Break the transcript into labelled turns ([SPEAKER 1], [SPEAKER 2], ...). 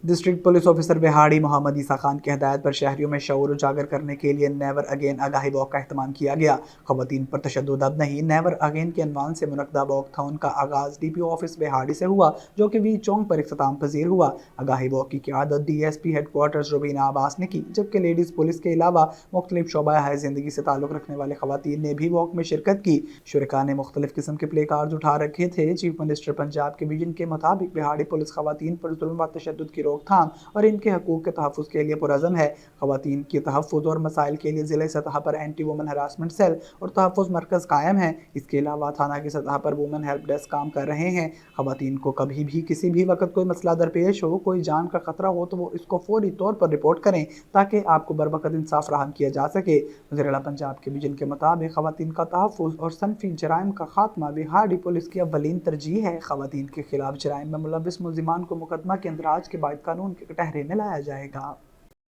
[SPEAKER 1] District police officer بہاڑی محمد عیسیٰ خان کی ہدایت پر شہریوں میں شعور اجاگر کرنے کے لیے نیور اگین آگاہی واک کا اہتمام کیا گیا۔ خواتین پر تشدد اب نہیں، نیور اگین کے عنوان سے منعقدہ واک تھون کا آغاز ڈی پی او آفس بہاڑی سے ہوا، جو کہ وی چونک پر اختتام پذیر ہوا۔ آگاہی واک کی قیادت D S P headquarters Rubina Abbas نے کی، جبکہ لیڈیز پولیس کے علاوہ مختلف شعبہ حیات زندگی سے تعلق رکھنے والے خواتین نے بھی واک میں شرکت کی۔ شرکاء نے مختلف قسم کے پلے کارڈز اٹھا رکھے تھے۔ چیف منسٹر پنجاب کے ویژن کے مطابق بہاڑی پولیس خواتین پر ظلم و تشدد کی روک تھام اور ان کے حقوق کے تحفظ کے لیے پرعزم ہے۔ خواتین کے تحفظ اور مسائل کے لیے ضلعی سطح پر اینٹی وومن ہراسمنٹ سیل اور تحفظ مرکز قائم ہیں۔ اس کے علاوہ تھانہ کی سطح پر وومن ہیلپ ڈیسک کام کر رہے ہیں۔ خواتین کو کبھی بھی کسی بھی وقت کوئی مسئلہ درپیش ہو، کوئی جان کا خطرہ ہو تو وہ اس کو فوری طور پر رپورٹ کریں تاکہ آپ کو بروقت انصاف فراہم کیا جا سکے۔ وزیر اعلیٰ پنجاب کے ویژن کے مطابق خواتین کا تحفظ اور صنفی جرائم کا خاتمہ بہاڑی پولیس کی اولین ترجیح ہے۔ خواتین کے خلاف جرائم میں ملوث ملزمان کو مقدمہ کے اندراج کے بعد قانون کے کٹہرے میں لایا جائے گا۔